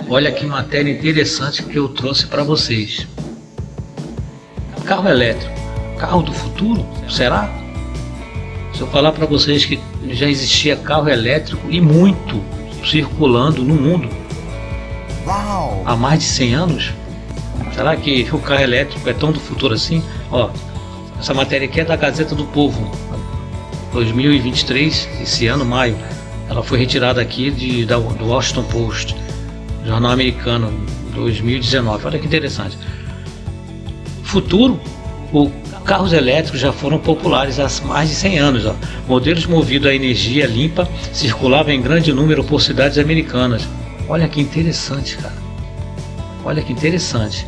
Olha que matéria interessante que eu trouxe para vocês. Carro elétrico, carro do futuro, será? Se eu falar para vocês que já existia carro elétrico e muito circulando no mundo há mais de 100 anos, será que o carro elétrico é tão do futuro assim? Ó, essa matéria aqui é da Gazeta do Povo, 2023, esse ano, maio. Ela foi retirada aqui do Washington Post, jornal americano, 2019. Olha que interessante. Futuro, os carros elétricos já foram populares há mais de 100 anos. Ó. Modelos movidos a energia limpa circulavam em grande número por cidades americanas. Olha que interessante, cara. Olha que interessante.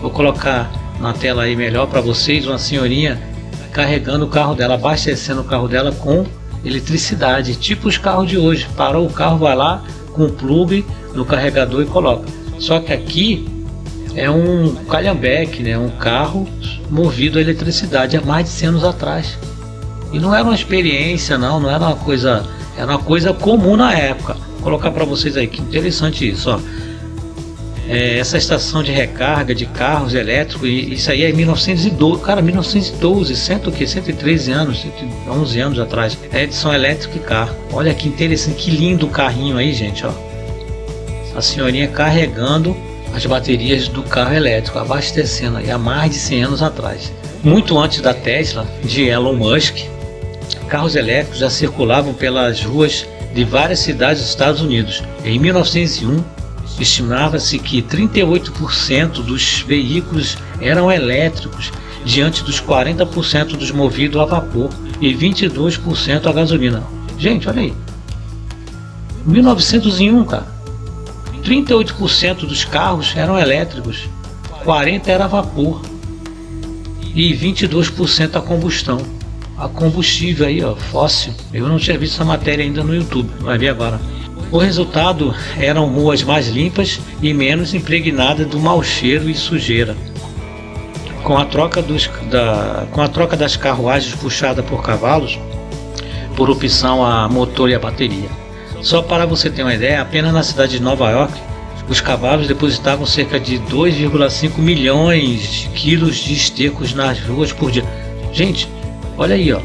Vou colocar na tela aí melhor para vocês uma senhorinha carregando o carro dela, abastecendo o carro dela com eletricidade, tipo os carros de hoje. Parou o carro, vai lá com o plug no carregador e coloca. Só que aqui é um calhambeque, né? Um carro movido a eletricidade há mais de 100 anos atrás. E não era uma experiência, não era uma coisa, era uma coisa comum na época. Vou colocar para vocês aí, que interessante isso, ó. Essa estação de recarga de carros elétricos, isso aí é 1912, cara, 1912, 113 anos, 111 anos atrás. É Edison Electric Car. Olha que interessante, que lindo o carrinho aí, gente, ó. A senhorinha carregando as baterias do carro elétrico, abastecendo aí há mais de 100 anos atrás. Muito antes da Tesla, de Elon Musk, carros elétricos já circulavam pelas ruas de várias cidades dos Estados Unidos. Em 1901, estimava-se que 38% dos veículos eram elétricos, diante dos 40% dos movidos a vapor e 22% a gasolina. Gente, olha aí. 1901, cara. 38% dos carros eram elétricos, 40% era a vapor e 22% a combustão. A combustível aí, ó, fóssil. Eu não tinha visto essa matéria ainda no YouTube, vai ver agora. O resultado eram ruas mais limpas e menos impregnadas do mau cheiro e sujeira. Com a troca das carruagens puxadas por cavalos, por opção a motor e a bateria. Só para você ter uma ideia, apenas na cidade de Nova York, os cavalos depositavam cerca de 2,5 milhões de quilos de estercos nas ruas por dia. Gente, olha aí, ó.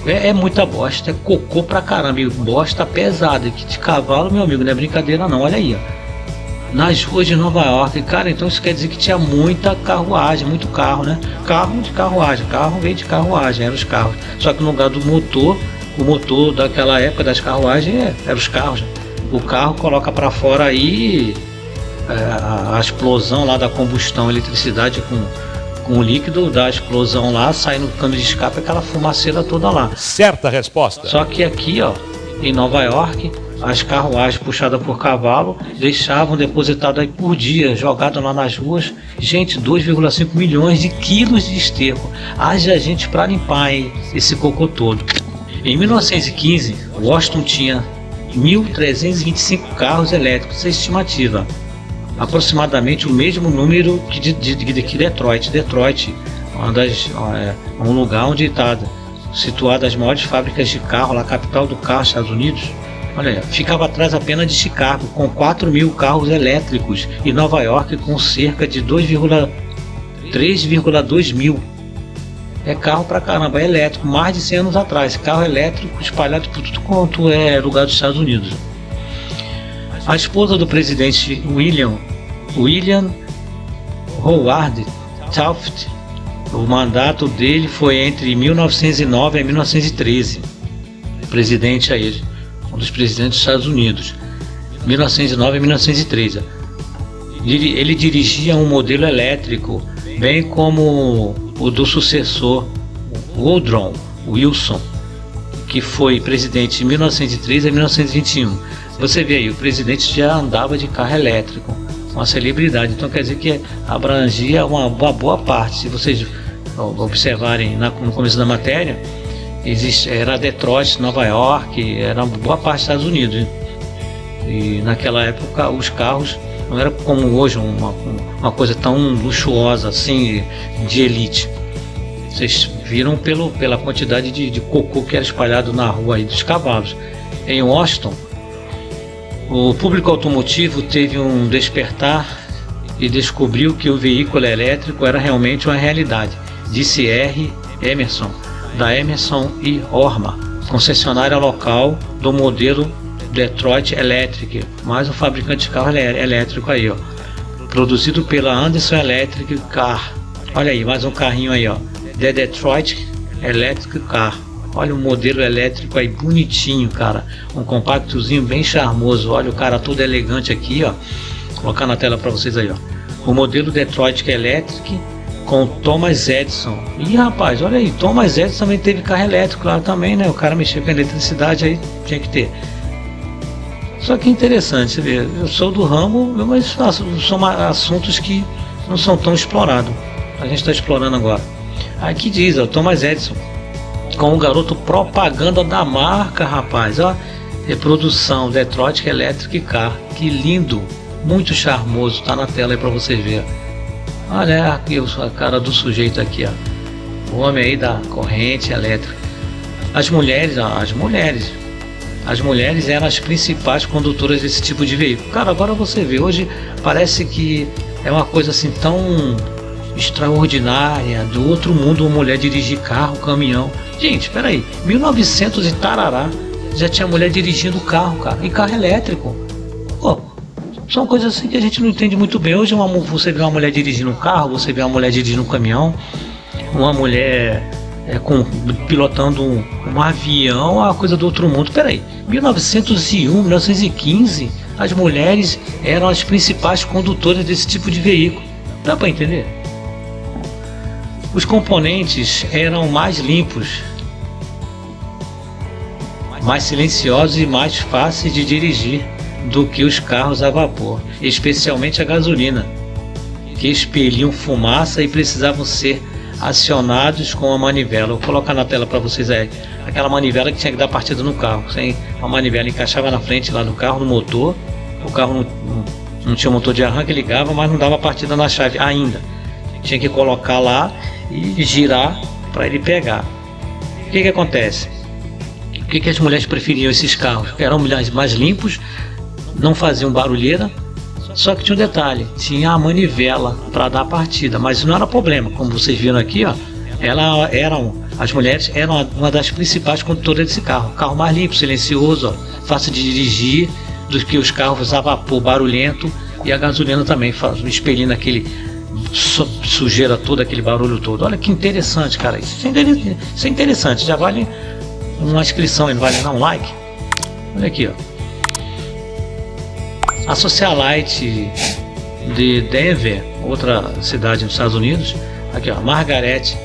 É muita bosta, é cocô pra caramba, e bosta pesada, que de cavalo, meu amigo, não é brincadeira não, olha aí, ó. Nas ruas de Nova York, cara, então isso quer dizer que tinha muita carruagem, muito carro, né? Carro de carruagem, carro veio de carruagem, eram os carros. Só que no lugar do motor, o motor daquela época das carruagens eram os carros. O carro coloca pra fora aí a explosão lá da combustão, eletricidade com o líquido da explosão lá, sai no cano de escape aquela fumaceira toda lá. Certa resposta. Só que aqui, ó, em Nova York, as carruagens puxadas por cavalo deixavam depositado aí por dia, jogado lá nas ruas, gente, 2,5 milhões de quilos de esterco. Haja gente para limpar, hein, esse cocô todo. Em 1915, Washington tinha 1.325 carros elétricos, essa é a estimativa. Aproximadamente o mesmo número que de Detroit. Detroit é um lugar onde está situada as maiores fábricas de carro, lá, a capital do carro, Estados Unidos. Olha aí, ficava atrás apenas de Chicago, com 4.000 carros elétricos, e Nova York com cerca de 3,2 mil. É carro pra caramba, é elétrico, mais de 100 anos atrás. Carro elétrico espalhado por tudo quanto é lugar dos Estados Unidos. A esposa do presidente William Howard Taft, o mandato dele foi entre 1909 e 1913. Presidente aí, um dos presidentes dos Estados Unidos, 1909 e 1913. Ele dirigia um modelo elétrico, bem como o do sucessor Woodrow Wilson, que foi presidente de 1903 a 1921. Você vê aí, o presidente já andava de carro elétrico, uma celebridade, então quer dizer que abrangia uma boa parte. Se vocês observarem no começo da matéria, era Detroit, Nova York, era uma boa parte dos Estados Unidos. E naquela época os carros não era como hoje, uma coisa tão luxuosa assim, de elite. Vocês viram pela quantidade de cocô que era espalhado na rua aí dos cavalos. Em Washington, O público automotivo teve um despertar e descobriu que o veículo elétrico era realmente uma realidade, disse R. Emerson, da Emerson e Horma, concessionária local do modelo Detroit Electric, mais um fabricante de carro elétrico aí, ó, produzido pela Anderson Electric Car. Olha aí, mais um carrinho aí, ó, The Detroit Electric Car. Olha o modelo elétrico aí, bonitinho, cara, um compactozinho bem charmoso. Olha o cara todo elegante aqui, ó. Vou colocar na tela para vocês aí, ó. O modelo Detroit Electric com Thomas Edison. Ih, rapaz, olha aí, Thomas Edison também teve carro elétrico lá também, né? O cara mexeu com eletricidade aí, tinha que ter. Só que interessante, você vê, eu sou do ramo, mas são assuntos que não são tão explorados. A gente está explorando agora. Aqui diz, ó, Thomas Edison, com o garoto propaganda da marca, rapaz, ó, reprodução Detroit Electric Car, que lindo, muito charmoso, tá na tela aí para vocês verem. Olha aqui a cara do sujeito aqui, ó, o homem aí da corrente elétrica. As mulheres, ó, as mulheres eram as principais condutoras desse tipo de veículo. Cara, agora você vê, hoje parece que é uma coisa assim tão extraordinária, do outro mundo, uma mulher dirigir carro, caminhão. Gente, peraí, 1900 e tarará, já tinha mulher dirigindo carro, cara, e carro elétrico. Pô, são coisas assim que a gente não entende muito bem. Hoje você vê uma mulher dirigindo um carro, você vê uma mulher dirigindo um caminhão, uma mulher pilotando um avião, uma coisa do outro mundo. Peraí, 1901, 1915, as mulheres eram as principais condutoras desse tipo de veículo. Dá para entender? Os componentes eram mais limpos, mais silenciosos e mais fáceis de dirigir do que os carros a vapor, especialmente a gasolina, que expeliam fumaça e precisavam ser acionados com a manivela. Vou colocar na tela para vocês aí, aquela manivela que tinha que dar partida no carro. Sem a manivela encaixava na frente lá do carro, no motor. O carro não tinha motor de arranque, ligava, mas não dava partida na chave ainda. Tinha que colocar lá e girar para ele pegar. O que acontece? O que as mulheres preferiam esses carros? Eram mais limpos, não faziam barulheira. Só que tinha um detalhe, tinha a manivela para dar a partida, mas não era problema. Como vocês viram aqui, ó, as mulheres eram uma das principais condutoras desse carro. Carro mais limpo, silencioso, ó, fácil de dirigir do que os carros a vapor barulhento, e a gasolina também, expelindo aquele sujeira toda, aquele barulho todo. Olha que interessante, cara, isso é interessante, já vale uma inscrição, não vale não um like. Olha aqui, ó. A Socialite de Denver, outra cidade nos Estados Unidos, aqui ó, Margaret,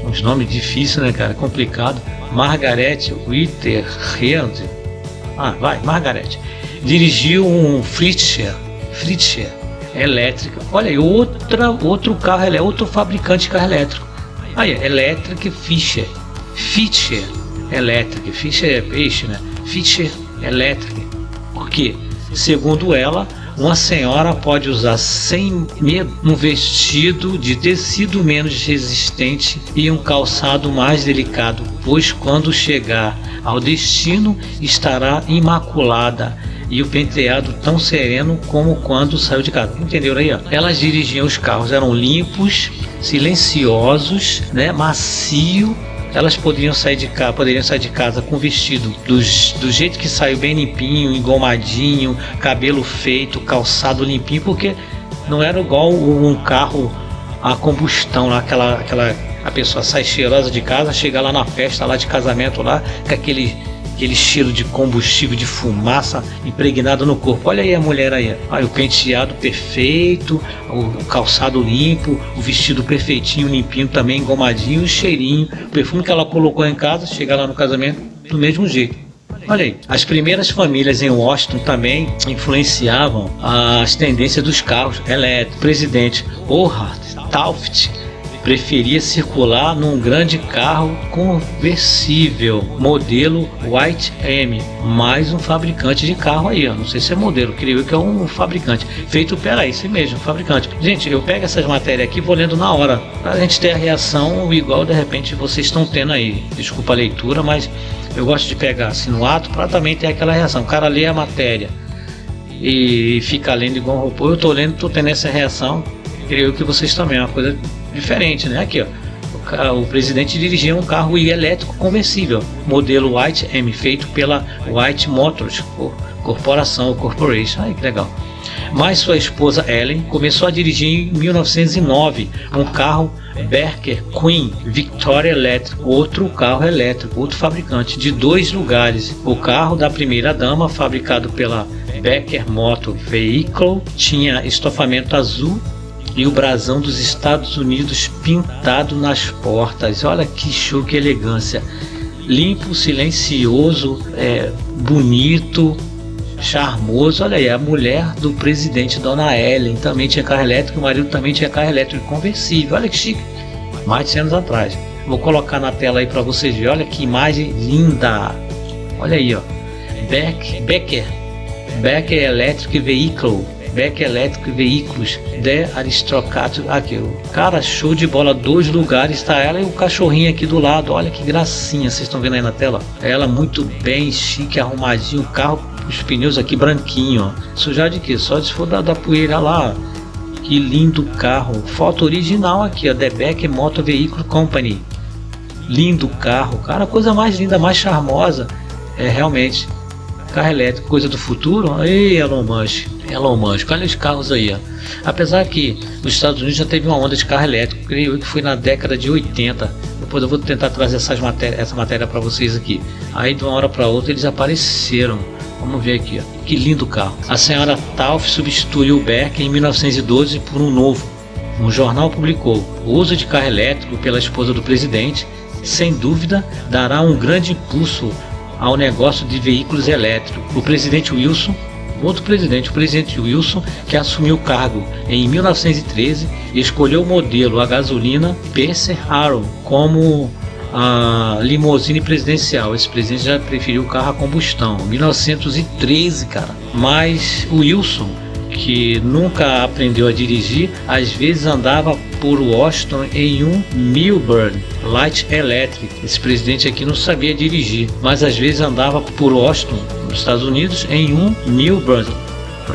uns nomes difíceis, né, cara, complicado. Margaret Whitterhand, Margaret, dirigiu um Fritzsche elétrica. Olha aí, outro carro, outro fabricante de carro elétrico. Aí, Electric Fischer Electric, Fischer é peixe, né? Fischer Electric. Por quê? Segundo ela, uma senhora pode usar sem medo um vestido de tecido menos resistente e um calçado mais delicado, pois quando chegar ao destino estará imaculada e o penteado tão sereno como quando saiu de casa. Entenderam aí? Ó? Elas dirigiam os carros, eram limpos, silenciosos, né, macio. Elas poderiam sair de casa com vestido do jeito que saiu, bem limpinho, engomadinho, cabelo feito, calçado limpinho, porque não era igual um carro a combustão lá, a pessoa sai cheirosa de casa, chega lá na festa lá de casamento lá, com aquele cheiro de combustível, de fumaça impregnada no corpo. Olha aí a mulher aí, o penteado perfeito, o calçado limpo, o vestido perfeitinho, limpinho também, engomadinho, o cheirinho, o perfume que ela colocou em casa, chega lá no casamento do mesmo jeito. Olha aí, as primeiras famílias em Washington também influenciavam as tendências dos carros elétricos. O presidente Howard Taft preferia circular num grande carro conversível, modelo White M, mais um fabricante de carro aí, ó. Não sei se é modelo, creio que é um fabricante, feito isso mesmo, fabricante. Gente, eu pego essas matérias aqui e vou lendo na hora, pra gente ter a reação igual de repente vocês estão tendo aí. Desculpa a leitura, mas eu gosto de pegar assim no ato, pra também ter aquela reação. O cara lê a matéria, e fica lendo igual um robô. Eu tô lendo, tô tendo essa reação, creio que vocês também, é uma coisa diferente, né? Aqui, ó, o presidente dirigia um carro elétrico conversível, modelo White M, feito pela White Motors Corporation. Ai, que legal. Mas sua esposa Ellen começou a dirigir em 1909 um carro Becker Queen Victoria Electric, outro carro elétrico, outro fabricante de 2 lugares. O carro da primeira dama, fabricado pela Becker Motor Vehicle, tinha estofamento azul e o brasão dos Estados Unidos pintado nas portas. Olha que show, que elegância. Limpo, silencioso, bonito, charmoso. Olha aí, a mulher do presidente, Dona Ellen, também tinha carro elétrico, o marido também tinha carro elétrico conversível. Olha que chique, mais de 100 anos atrás. Vou colocar na tela aí para vocês verem. Olha que imagem linda. Olha aí, ó, Becker Electric Vehicle, Becker Electric Veículos de Aristocrat. Aqui, o cara, show de bola, 2 lugares, tá ela e o cachorrinho aqui do lado. Olha que gracinha, vocês estão vendo aí na tela? Ela muito bem, chique, arrumadinho, o carro, os pneus aqui branquinho, ó. Sujar de quê? Só se for da poeira lá. Que lindo carro, foto original aqui, ó, The Becker Motor Vehicle Company. Lindo carro, cara, coisa mais linda, mais charmosa. Realmente, carro elétrico, coisa do futuro. Ei, Elon Musk, olha os carros aí, ó. Apesar que os Estados Unidos já teve uma onda de carro elétrico, creio que foi na década de 80. Depois eu vou tentar trazer essa matéria para vocês aqui. Aí de uma hora para outra eles apareceram. Vamos ver aqui, ó. Que lindo carro. A senhora Tauf substituiu o Becker em 1912 por um novo. Um jornal publicou: o uso de carro elétrico pela esposa do presidente, sem dúvida, dará um grande impulso ao negócio de veículos elétricos. O presidente Wilson, o presidente Wilson, que assumiu o cargo em 1913, escolheu o modelo a gasolina Pacer Arrow como a limusine presidencial. Esse presidente já preferiu o carro a combustão. 1913, cara. Mas o Wilson, que nunca aprendeu a dirigir, às vezes andava por Washington em um Milburn Light Electric. Esse presidente aqui não sabia dirigir, mas às vezes andava por Washington, nos Estados Unidos, em um Milburn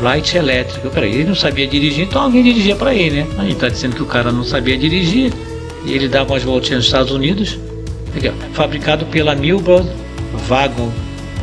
Light Electric. Peraí, ele não sabia dirigir, então alguém dirigia para ele, né? Aí tá dizendo que o cara não sabia dirigir e ele dava umas voltinhas nos Estados Unidos. Aqui, ó, fabricado pela Milburn Wagon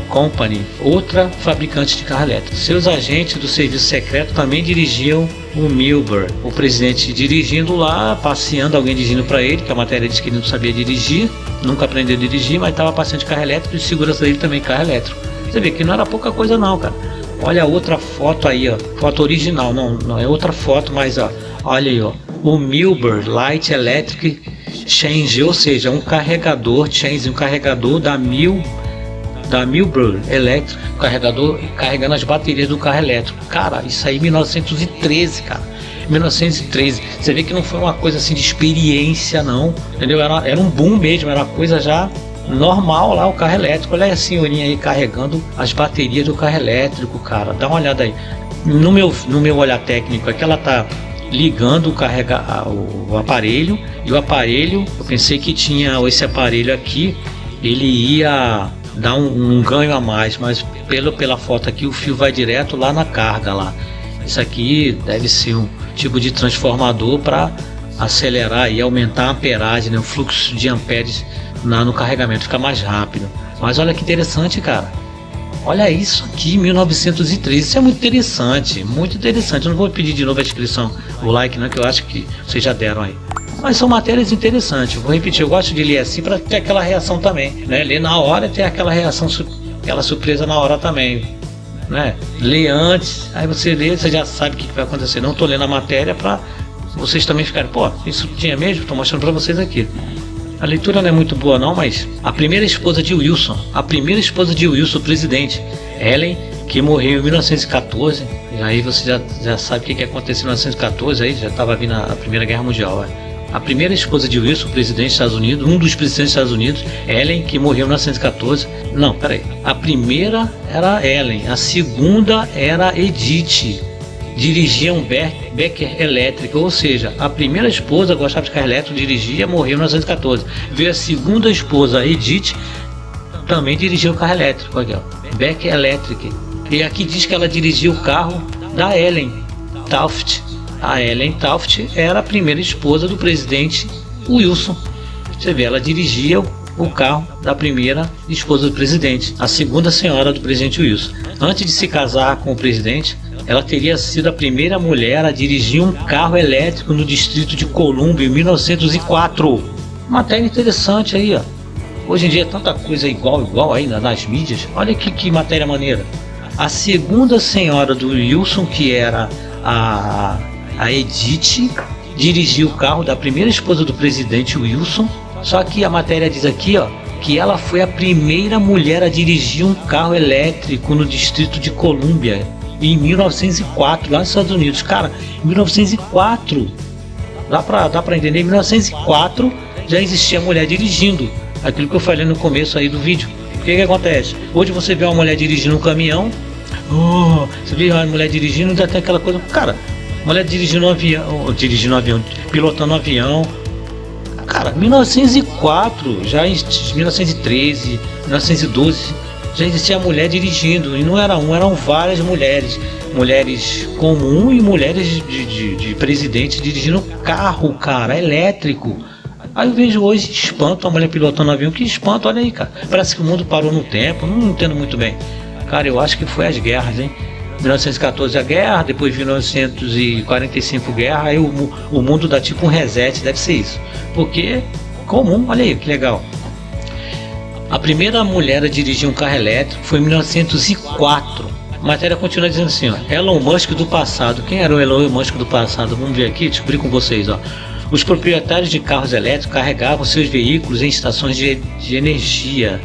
Company, outra fabricante de carro elétrico. Seus agentes do serviço secreto também dirigiam o Milburn. O presidente dirigindo lá, passeando, alguém dirigindo para ele, que a matéria diz que ele não sabia dirigir, nunca aprendeu a dirigir, mas estava passeando de carro elétrico e de segurança dele também carro elétrico. Você vê que não era pouca coisa não, cara. Olha a outra foto aí, ó, foto original, não é outra foto, mas ó, olha aí, ó, o Milburn Light Electric Change, ou seja, um carregador da Milburn Electric, carregador carregando as baterias do carro elétrico. Cara, isso aí em 1913, cara. 1913. Você vê que não foi uma coisa assim de experiência, não, entendeu? Era um boom mesmo, era uma coisa já normal lá, o carro elétrico. Olha a senhorinha aí carregando as baterias do carro elétrico, cara. Dá uma olhada aí. No meu olhar técnico é que ela tá ligando o aparelho, e o aparelho, eu pensei que tinha esse aparelho aqui, ele ia dar um ganho a mais, mas pela foto aqui o fio vai direto lá na carga lá. Isso aqui deve ser um tipo de transformador para acelerar e aumentar a amperagem, né, o fluxo de amperes no carregamento, fica mais rápido. Mas olha que interessante, cara. Olha isso aqui, 1913, isso é muito interessante, muito interessante. Eu não vou pedir de novo a inscrição, o like, não, que eu acho que vocês já deram aí. Mas são matérias interessantes, vou repetir, eu gosto de ler assim para ter aquela reação também, né? Ler na hora e ter aquela reação, aquela surpresa na hora também, né? Ler antes, aí você lê, você já sabe o que vai acontecer. Não estou lendo a matéria para vocês também ficarem, pô, isso tinha mesmo? Estou mostrando para vocês aqui. A leitura não é muito boa não, mas a primeira esposa de Wilson, o presidente, Ellen, que morreu em 1914, e aí você já sabe o que aconteceu em 1914, aí já estava vindo a Primeira Guerra Mundial. Ó. A primeira esposa de Wilson, presidente dos Estados Unidos, um dos presidentes dos Estados Unidos, Ellen, que morreu em 1914. Não, peraí, a primeira era Ellen, a segunda era Edith. Dirigia um Becker elétrico, ou seja, a primeira esposa gostava de carro elétrico, dirigia, morreu em 1914. Veio a segunda esposa, Edith, também dirigia o carro elétrico, aqui, ó, Becker Electric. E aqui diz que ela dirigia o carro da Ellen Taft. A Ellen Taft era a primeira esposa do presidente Wilson. Você vê, ela dirigia o carro da primeira esposa do presidente, a segunda senhora do presidente Wilson. Antes de se casar com o presidente, ela teria sido a primeira mulher a dirigir um carro elétrico no Distrito de Colômbia em 1904. Matéria interessante aí, ó. Hoje em dia é tanta coisa igual aí nas mídias. Olha que matéria maneira. A segunda senhora do Wilson, que era a Edith, dirigiu o carro da primeira esposa do presidente Wilson. Só que a matéria diz aqui, ó, que ela foi a primeira mulher a dirigir um carro elétrico no Distrito de Colômbia em 1904, lá nos Estados Unidos. Cara, em 1904, dá pra entender, em 1904 já existia mulher dirigindo. Aquilo que eu falei no começo aí do vídeo. O que acontece? Hoje você vê uma mulher dirigindo um caminhão, você vê uma mulher dirigindo, ainda tem aquela coisa, cara, mulher dirigindo um avião, pilotando um avião. Cara, 1904, já em 1913, 1912, já existia mulher dirigindo, e não era eram várias mulheres comuns e mulheres de presidente dirigindo carro, cara, elétrico. Aí eu vejo hoje espanto a mulher pilotando um avião, que espanto, olha aí, cara, parece que o mundo parou no tempo, não entendo muito bem. Cara, eu acho que foi as guerras, hein? 1914 a guerra, depois 1945 guerra, aí o mundo dá tipo um reset, deve ser isso. Porque, comum, olha aí que legal. A primeira mulher a dirigir um carro elétrico foi em 1904. A matéria continua dizendo assim, ó, Elon Musk do passado. Quem era o Elon Musk do passado? Vamos ver aqui, descobrir com vocês, ó. Os proprietários de carros elétricos carregavam seus veículos em estações de energia.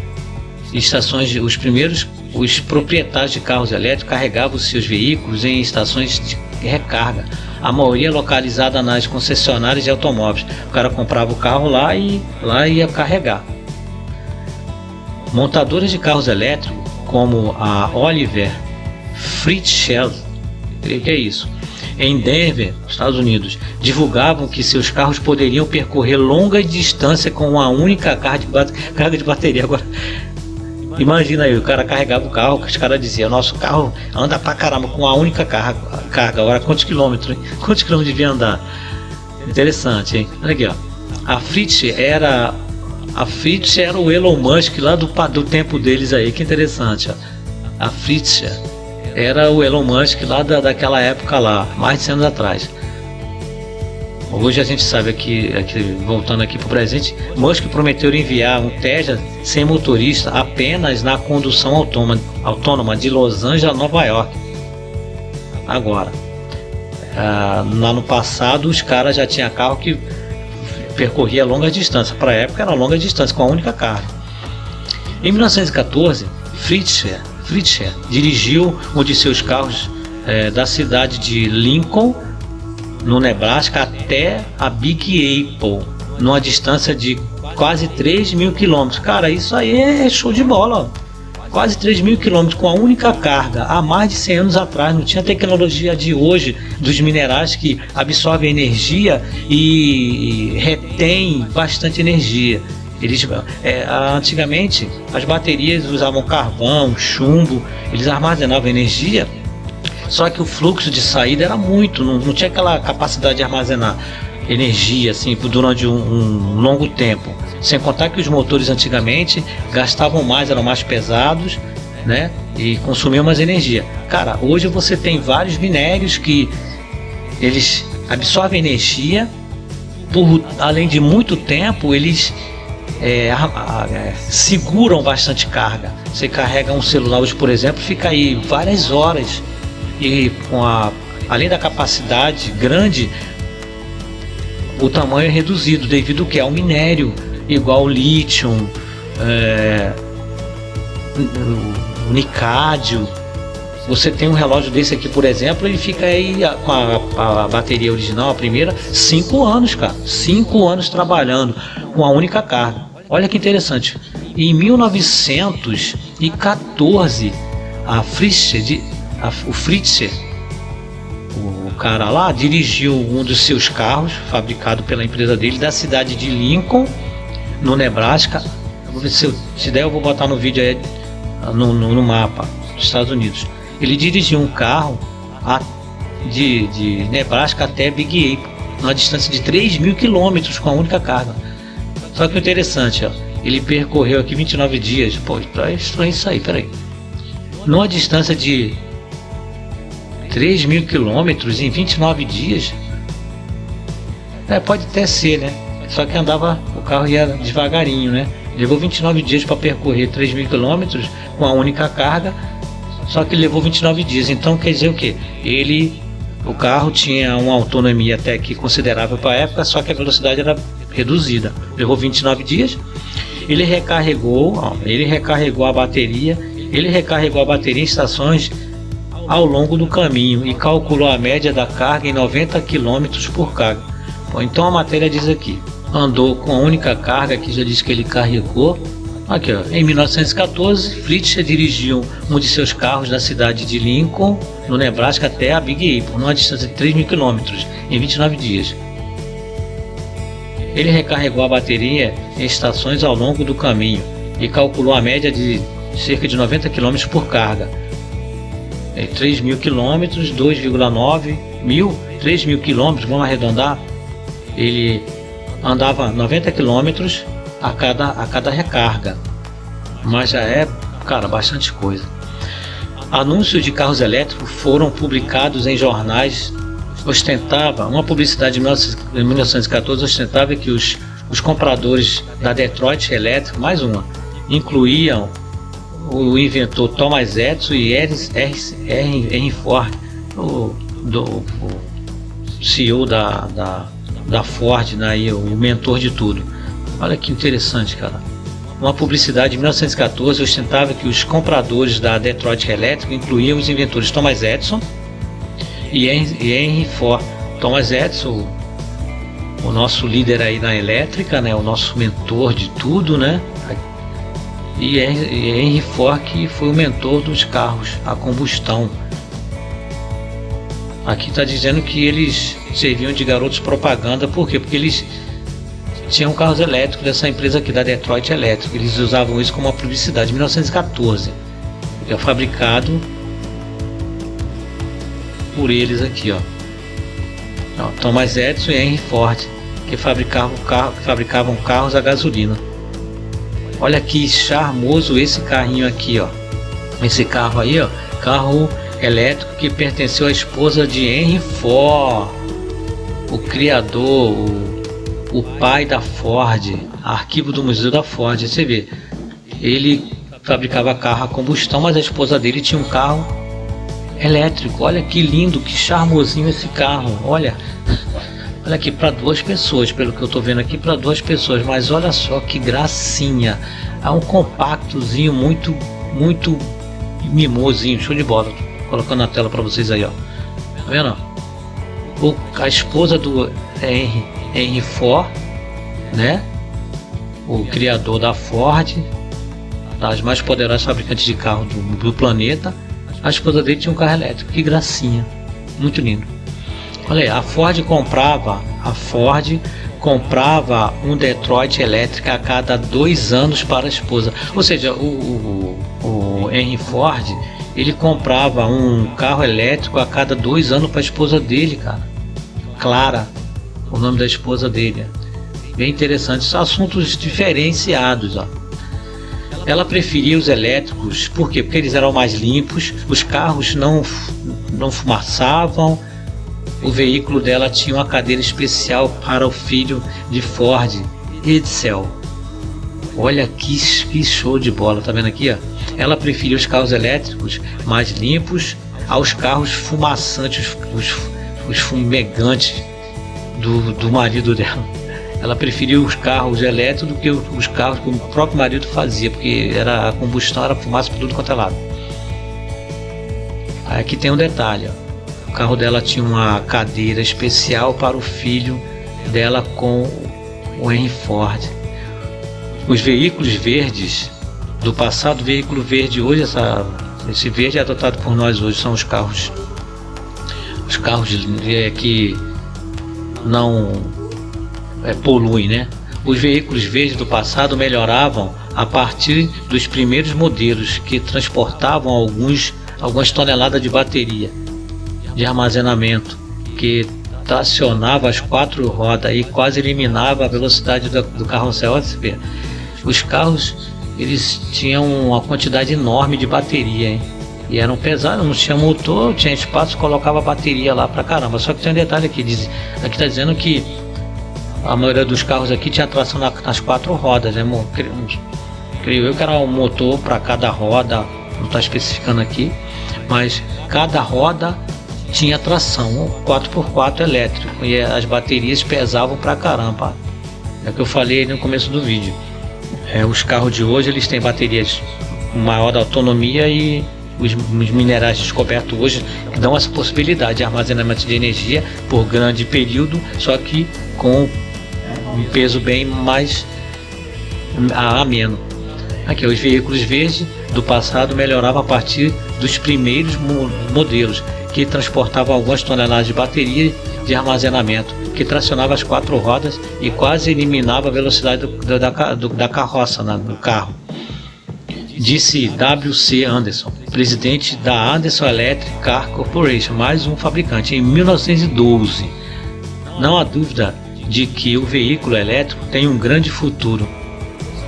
Os proprietários de carros elétricos carregavam seus veículos em estações de recarga, a maioria localizada nas concessionárias de automóveis. O cara comprava o carro lá e ia carregar. Montadoras de carros elétricos como a Oliver Fritzsche, que é isso, em Denver, Estados Unidos, divulgavam que seus carros poderiam percorrer longa distância com uma única carga de bateria. Agora, imagina aí, o cara carregava o carro, os caras diziam, nosso carro anda pra caramba com uma única carga. Agora quantos quilômetros, hein? Quantos quilômetros devia andar? Interessante, hein? Olha aqui, ó. A Fritzsche era o Elon Musk lá do tempo deles aí, que interessante, ó. A Fritzsche era o Elon Musk lá daquela época lá, mais de 100 anos atrás. Hoje a gente sabe aqui voltando aqui para o presente, Musk prometeu enviar um Tesla sem motorista apenas na condução autônoma de Los Angeles a Nova York. Agora, lá no passado os caras já tinham carro que percorria longa distância. Para a época era longa distância com a única carga. Em 1914, Fritzsche dirigiu um de seus carros da cidade de Lincoln, no Nebraska, até a Big Apple, numa distância de quase 3.000 quilômetros. Cara, isso aí é show de bola, ó. Quase 3.000 quilômetros com a única carga, há mais de 100 anos atrás. Não tinha tecnologia de hoje, dos minerais que absorvem energia e retém bastante energia. Antigamente as baterias usavam carvão, chumbo, eles armazenavam energia, só que o fluxo de saída era muito, não tinha aquela capacidade de armazenar energia assim durante um longo tempo. Sem contar que os motores antigamente gastavam mais, eram mais pesados, né, e consumiam mais energia. Cara, hoje você tem vários minérios que eles absorvem energia, além de muito tempo eles seguram bastante carga. Você carrega um celular hoje, por exemplo, fica aí várias horas e além da capacidade grande, o tamanho é reduzido devido ao que é um minério igual o lítio, o nicádio. Você tem um relógio desse aqui, por exemplo, ele fica aí com a bateria original, a primeira, 5 anos, cara. 5 anos trabalhando com a única carga. Olha que interessante. Em 1914, o Fritzsche, o cara lá, dirigiu um dos seus carros, fabricado pela empresa dele, da cidade de Lincoln, no Nebraska. Se der, eu vou botar no vídeo aí, no mapa dos Estados Unidos. Ele dirigiu um carro de Nebraska até Big Apple, numa distância de 3.000 quilômetros com a única carga. Só que o interessante, ó, ele percorreu aqui 29 dias. Pô, tá estranho isso aí, peraí. Numa distância de 3.000 quilômetros em 29 dias? Pode até ser, né? Só que o carro ia devagarinho, né? Levou 29 dias para percorrer 3.000 quilômetros com a única carga, só que levou 29 dias. Então quer dizer o quê? O carro tinha uma autonomia até que considerável para a época, só que a velocidade era reduzida. Levou 29 dias. Ele recarregou a bateria em estações ao longo do caminho e calculou a média da carga em 90 km por carga. Bom, então a matéria diz aqui: andou com a única carga, que já diz que ele carregou. Aqui, ó, em 1914, Fletcher dirigiu um de seus carros da cidade de Lincoln, no Nebraska, até a Big Apple, numa distância de 3.000 km, em 29 dias. Ele recarregou a bateria em estações ao longo do caminho e calculou a média de cerca de 90 km por carga. 3.000 km, 2,9 mil, 3.000 km, vamos arredondar. Ele andava 90 km a cada recarga, mas já é, cara, bastante coisa. Anúncios de carros elétricos foram publicados em jornais. Uma publicidade de 1914 ostentava que os compradores da Detroit Electric, mais uma, incluíam o inventor Thomas Edison e Henry Ford, o CEO da Ford, né, e o mentor de tudo. Olha que interessante, cara. Uma publicidade de 1914 ostentava que os compradores da Detroit Electric incluíam os inventores Thomas Edison e Henry Ford. Thomas Edison, o nosso líder aí na elétrica, né, o nosso mentor de tudo, né? E Henry Ford, que foi o mentor dos carros a combustão. Aqui está dizendo que eles serviam de garotos propaganda. Por quê? Porque eles tinham carros elétricos dessa empresa aqui, da Detroit Electric. Eles usavam isso como uma publicidade. Em 1914, é fabricado por eles aqui, ó. Thomas Edison e Henry Ford, que fabricavam carros a gasolina. Olha que charmoso esse carrinho aqui, ó. Esse carro aí, ó, carro elétrico que pertenceu à esposa de Henry Ford, o criador, o pai da Ford. Arquivo do Museu da Ford. Você vê, ele fabricava carro a combustão, mas a esposa dele tinha um carro elétrico. Olha que lindo, que charmosinho esse carro. Olha aqui, para duas pessoas, pelo que eu tô vendo aqui, para duas pessoas, mas olha só que gracinha. É um compactozinho muito mimosinho, show de bola. Tô colocando na tela para vocês aí, ó. Tá vendo? A esposa do Henry Ford, né? O criador da Ford, das mais poderosas fabricantes de carro do planeta. A esposa dele tinha um carro elétrico. Que gracinha, muito lindo. Olha aí, a Ford comprava um Detroit Electric a cada 2 anos para a esposa. Ou seja, o Henry Ford, ele comprava um carro elétrico a cada 2 anos para a esposa dele, cara. Clara, o nome da esposa dele. Bem interessante, são assuntos diferenciados, ó. Ela preferia os elétricos, por quê? Porque eles eram mais limpos, os carros não fumaçavam. O veículo dela tinha uma cadeira especial para o filho de Ford, Edsel. Olha que show de bola, tá vendo aqui, ó? Ela preferia os carros elétricos mais limpos aos carros fumaçantes, os fumegantes do marido dela. Ela preferia os carros elétricos do que os carros que o próprio marido fazia, porque a combustão era fumaça por tudo quanto é lado. Aí aqui tem um detalhe, ó. O carro dela tinha uma cadeira especial para o filho dela com o Henry Ford. Os veículos verdes do passado, veículo verde hoje, esse verde é adotado por nós hoje, são os carros que não poluem, né? Os veículos verdes do passado melhoravam a partir dos primeiros modelos, que transportavam alguns algumas toneladas de bateria de armazenamento que tracionava as 4 rodas e quase eliminava a velocidade do carrossel. Os carros, eles tinham uma quantidade enorme de bateria, hein? E eram pesados, não tinha motor, tinha espaço, colocava bateria lá pra caramba. Só que tem um detalhe aqui, aqui tá dizendo que a maioria dos carros aqui tinha tração nas 4 rodas, né? Creio eu que era um motor para cada roda, não está especificando aqui, mas cada roda tinha tração, 4x4 elétrico, e as baterias pesavam pra caramba. É o que eu falei no começo do vídeo. Os carros de hoje, eles têm baterias com maior autonomia, e os minerais descobertos hoje que dão essa possibilidade de armazenamento de energia por grande período, só que com um peso bem mais ameno. Aqui, os veículos verdes do passado melhoravam a partir dos primeiros modelos, que transportavam algumas toneladas de bateria de armazenamento, que tracionava as 4 rodas e quase eliminava a velocidade da carroça no carro. Disse W.C. Anderson, presidente da Anderson Electric Car Corporation, mais um fabricante, em 1912. Não há dúvida de que o veículo elétrico tem um grande futuro,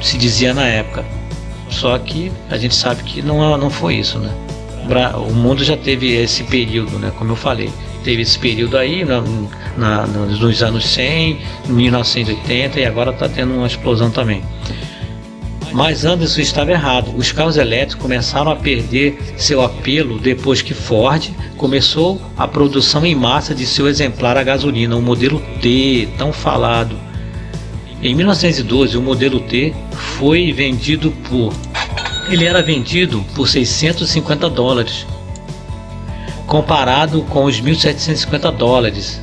se dizia na época. Só que a gente sabe que não foi isso, né? O mundo já teve esse período, né? Como eu falei, teve esse período aí nos anos 100, 1980, e agora está tendo uma explosão também. Mas Anderson estava errado. Os carros elétricos começaram a perder seu apelo depois que Ford começou a produção em massa de seu exemplar a gasolina, o modelo T, tão falado. Em 1912, o modelo T foi vendido ele era vendido por $650, comparado com os $1.750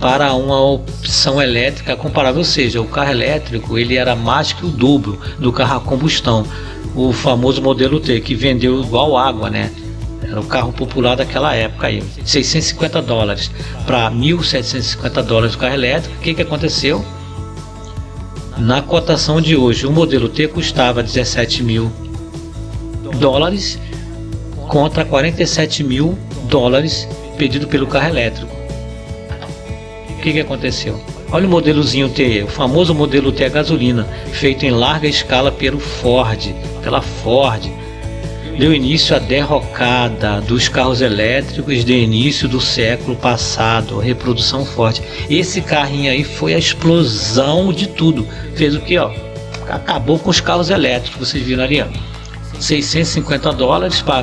para uma opção elétrica comparável. Ou seja, o carro elétrico, ele era mais que o dobro do carro a combustão, o famoso modelo T, que vendeu igual água, né? Era o carro popular daquela época aí, $650 para $1.750 o carro elétrico. O que aconteceu? Na cotação de hoje, o modelo T custava $17.000 contra $47.000 pedido pelo carro elétrico. O que aconteceu? Olha o modelozinho T, o famoso modelo T a gasolina, feito em larga escala pela Ford. Deu início à derrocada dos carros elétricos de início do século passado, a reprodução forte. Esse carrinho aí foi a explosão de tudo. Fez o que, ó? Acabou com os carros elétricos, vocês viram ali, ó. $650 para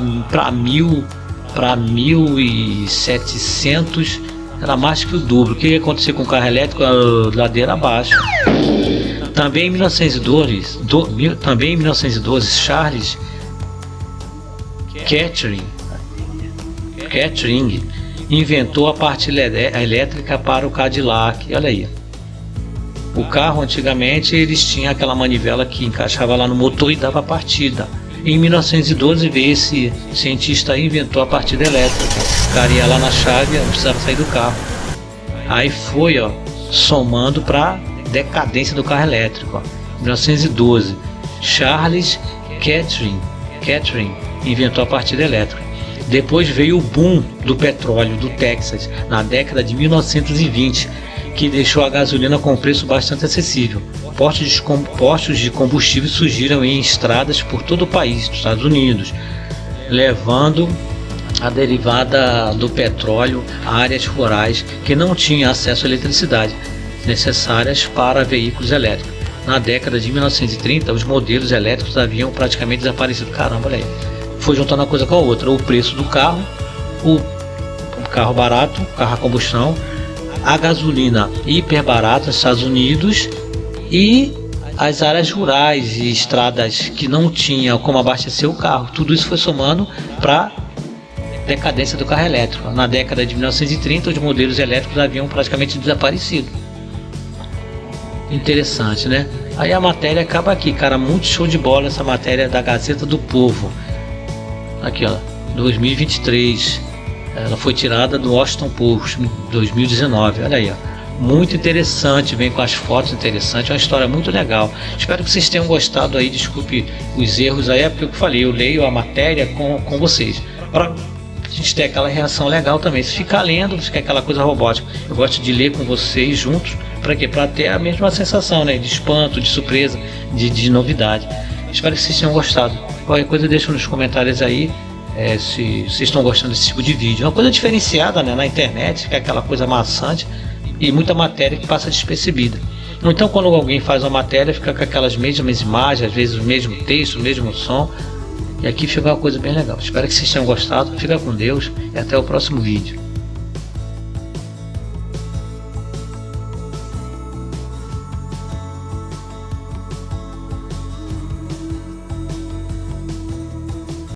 1.700, era mais que o dobro. O que aconteceu com o carro elétrico? Ladeira abaixo. Também em 1912, Charles Kettering inventou a parte elétrica para o Cadillac. Olha aí. O carro, antigamente, eles tinham aquela manivela que encaixava lá no motor e dava partida. Em 1912 veio esse cientista aí, inventou a partida elétrica. O cara ia lá na chave, não precisava sair do carro. Aí foi, ó, somando para decadência do carro elétrico. Ó. 1912, Charles Kettering inventou a partida elétrica. Depois veio o boom do petróleo do Texas na década de 1920, que deixou a gasolina com preço bastante acessível. Postos de combustível surgiram em estradas por todo o país, dos Estados Unidos, levando a derivada do petróleo a áreas rurais que não tinham acesso à eletricidade necessárias para veículos elétricos. Na década de 1930, os modelos elétricos haviam praticamente desaparecido. Caramba, olha aí. Foi juntando uma coisa com a outra. O preço do carro, o carro barato, carro a combustão, a gasolina hiper barata nos Estados Unidos e as áreas rurais e estradas que não tinham como abastecer o carro. Tudo isso foi somando para decadência do carro elétrico. Na década de 1930, os modelos elétricos haviam praticamente desaparecido. Interessante, né? Aí a matéria acaba aqui, cara, muito show de bola essa matéria da Gazeta do Povo. Aqui, ó, 2023. Ela foi tirada do Washington Post 2019. Olha aí, ó. muito interessante, vem com as fotos interessantes, é uma história muito legal. Espero que vocês tenham gostado aí, desculpe os erros aí, é porque eu falei, eu leio a matéria com vocês, para a gente ter aquela reação legal também. Se ficar lendo, fica aquela coisa robótica. Eu gosto de ler com vocês juntos, para quê? Para ter a mesma sensação, né? De espanto, de surpresa, de novidade. Espero que vocês tenham gostado. Qualquer coisa deixa nos comentários aí. Se vocês estão gostando desse tipo de vídeo, uma coisa diferenciada, né, na internet, que é aquela coisa maçante e muita matéria que passa despercebida. Então, quando alguém faz uma matéria, fica com aquelas mesmas imagens, às vezes o mesmo texto, o mesmo som, e aqui fica uma coisa bem legal. Espero que vocês tenham gostado. Fica com Deus e até o próximo vídeo.